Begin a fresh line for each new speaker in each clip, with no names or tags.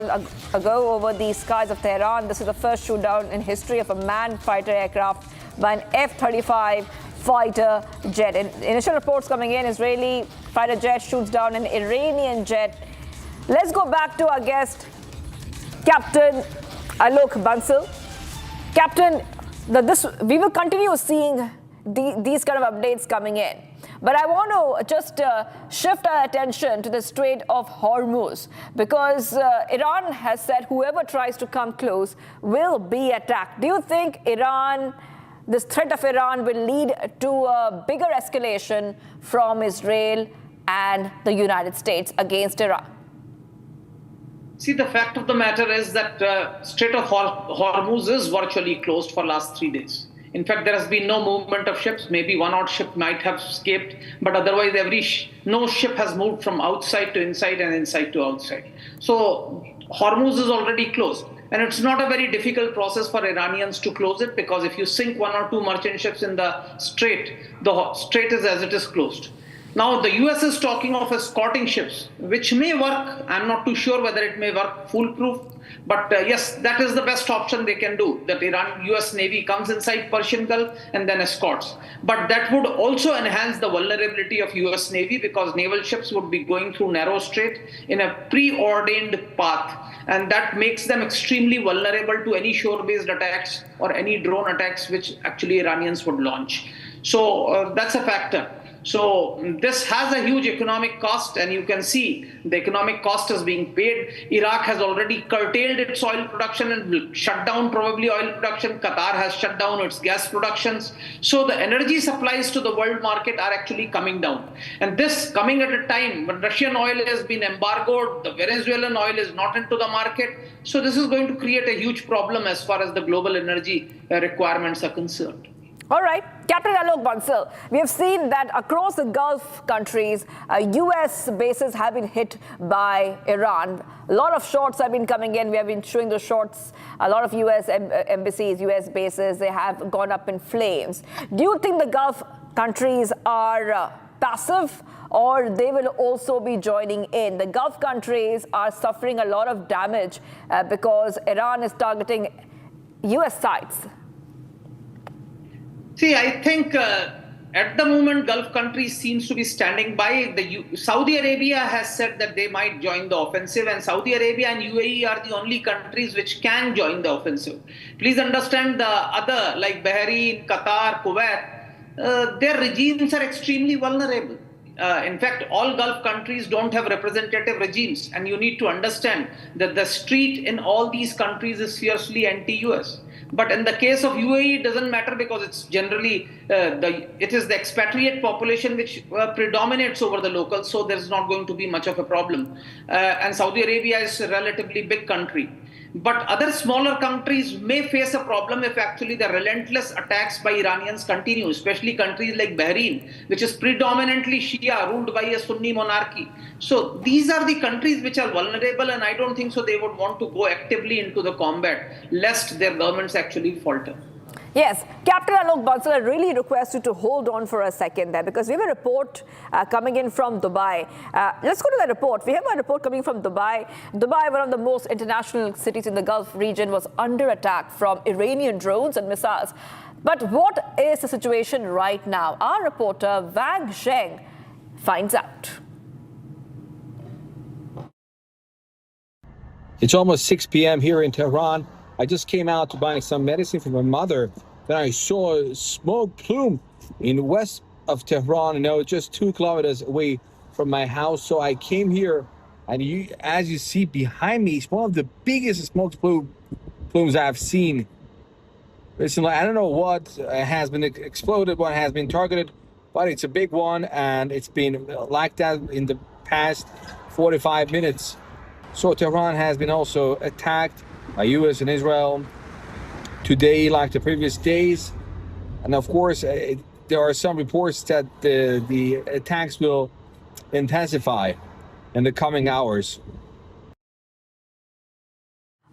ago over the skies of Tehran. This is the first shootdown in history of a manned fighter aircraft by an F-35 fighter jet. Initial reports coming in, Israeli fighter jet shoots down an Iranian jet. Let's go back to our guest, Captain Alok Bansal. Captain, we will continue seeing these kind of updates coming in. But I want to just shift our attention to the Strait of Hormuz, because Iran has said whoever tries to come close will be attacked. Do you think this threat of Iran will lead to a bigger escalation from Israel and the United States against Iran?
See, the fact of the matter is that Strait of Hormuz is virtually closed for last 3 days. In fact, there has been no movement of ships. Maybe one odd ship might have escaped, but otherwise no ship has moved from outside to inside and inside to outside. So Hormuz is already closed. And it's not a very difficult process for Iranians to close it, because if you sink one or two merchant ships in the strait is as it is closed. Now, the US is talking of escorting ships, which may work. I'm not too sure whether it may work foolproof. But yes, that is the best option they can do, that US Navy comes inside Persian Gulf and then escorts. But that would also enhance the vulnerability of US Navy, because naval ships would be going through narrow strait in a preordained path. And that makes them extremely vulnerable to any shore-based attacks or any drone attacks which actually Iranians would launch. So that's a factor. So this has a huge economic cost, and you can see the economic cost is being paid. Iraq has already curtailed its oil production and will shut down probably oil production. Qatar has shut down its gas productions. So the energy supplies to the world market are actually coming down. And this coming at a time when Russian oil has been embargoed, the Venezuelan oil is not into the market. So this is going to create a huge problem as far as the global energy requirements are concerned.
All right, Captain Alok Bansal, we have seen that across the Gulf countries, US bases have been hit by Iran. A lot of shots have been coming in. We have been showing those shots. A lot of US embassies, US bases, they have gone up in flames. Do you think the Gulf countries are passive, or they will also be joining in? The Gulf countries are suffering a lot of damage because Iran is targeting US sites.
See, I think at the moment, Gulf countries seems to be standing by. Saudi Arabia has said that they might join the offensive, and Saudi Arabia and UAE are the only countries which can join the offensive. Please understand, the other, like Bahrain, Qatar, Kuwait, their regimes are extremely vulnerable. In fact, all Gulf countries don't have representative regimes, and you need to understand that the street in all these countries is fiercely anti-US. But in the case of UAE, it doesn't matter, because it's generally, it is the expatriate population which predominates over the locals, so there's not going to be much of a problem. And Saudi Arabia is a relatively big country. But other smaller countries may face a problem if actually the relentless attacks by Iranians continue, especially countries like Bahrain, which is predominantly Shia, ruled by a Sunni monarchy. So these are the countries which are vulnerable, and I don't think so they would want to go actively into the combat, lest their governments actually falter.
Yes, Captain Alok Bansal, I really request you to hold on for a second there, because we have a report coming in from Dubai. Let's go to the report. We have a report coming from Dubai. Dubai, one of the most international cities in the Gulf region, was under attack from Iranian drones and missiles. But what is the situation right now? Our reporter, Wang Zheng, finds out.
It's almost 6 p.m. here in Tehran. I just came out to buy some medicine for my mother. Then I saw a smoke plume in west of Tehran, and I was just 2 kilometers away from my house. So I came here, and as you see behind me, it's one of the biggest smoke plumes I've seen recently. I don't know what has been exploded, what has been targeted, but it's a big one, and it's been like that in the past 45 minutes. So Tehran has been also attacked by US and Israel today, like the previous days. And of course, there are some reports that the attacks will intensify in the coming hours.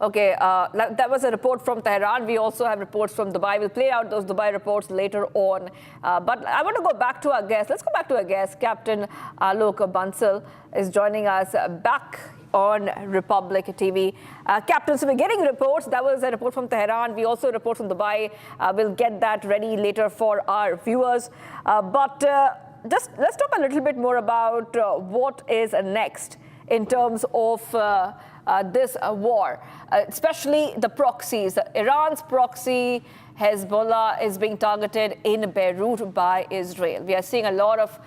Okay, that was a report from Tehran. We also have reports from Dubai. We'll play out those Dubai reports later on. But I want to go back to our guest. Let's go back to our guest. Captain Alok Bansal is joining us back on Republic TV. Captain, so we're getting reports. That was a report from Tehran. We also report from Dubai. We'll get that ready later for our viewers. But just let's talk a little bit more about what is next in terms of this war, especially the proxies. Iran's proxy, Hezbollah, is being targeted in Beirut by Israel. We are seeing a lot of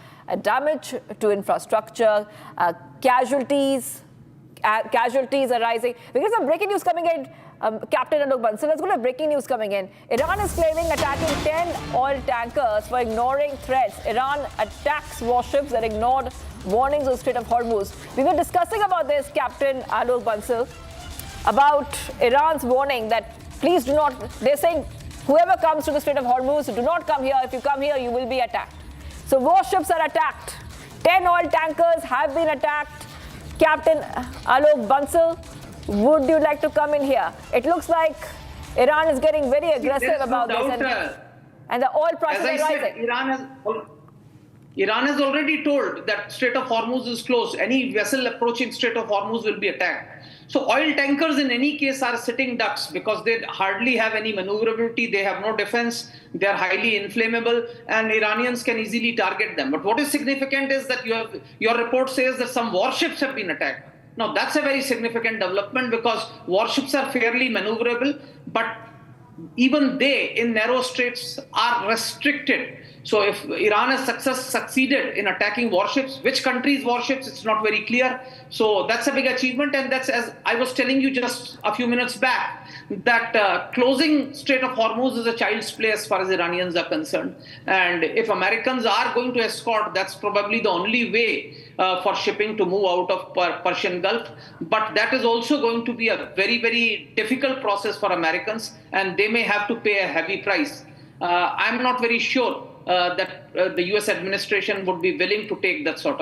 damage to infrastructure, casualties arising. Because of breaking news coming in, Captain Alok Bansal, let's go to breaking news coming in. Iran is claiming attacking 10 oil tankers for ignoring threats. Iran attacks warships that ignored warnings on the Strait of Hormuz. We were discussing about this, Captain Alok Bansal, about Iran's warning that please do not, they're saying whoever comes to the Strait of Hormuz, do not come here. If you come here, you will be attacked. So warships are attacked. 10 oil tankers have been attacked. Captain Alok Bansal, would you like to come in here? It looks like Iran is getting very aggressive about this, and the oil prices are rising.
Iran has already told that Strait of Hormuz is closed. Any vessel approaching Strait of Hormuz will be attacked. So oil tankers in any case are sitting ducks because they hardly have any maneuverability. They have no defense. They are highly inflammable, and Iranians can easily target them. But what is significant is that your report says that some warships have been attacked. Now, that's a very significant development because warships are fairly maneuverable, but even they, in narrow straits, are restricted. So if Iran has succeeded in attacking warships, which country's warships, it's not very clear. So that's a big achievement. And that's, as I was telling you just a few minutes back, that closing Strait of Hormuz is a child's play as far as Iranians are concerned. And if Americans are going to escort, that's probably the only way for shipping to move out of Persian Gulf. But that is also going to be a very, very difficult process for Americans, and they may have to pay a heavy price. I'm not very sure that the US administration would be willing to take that sort of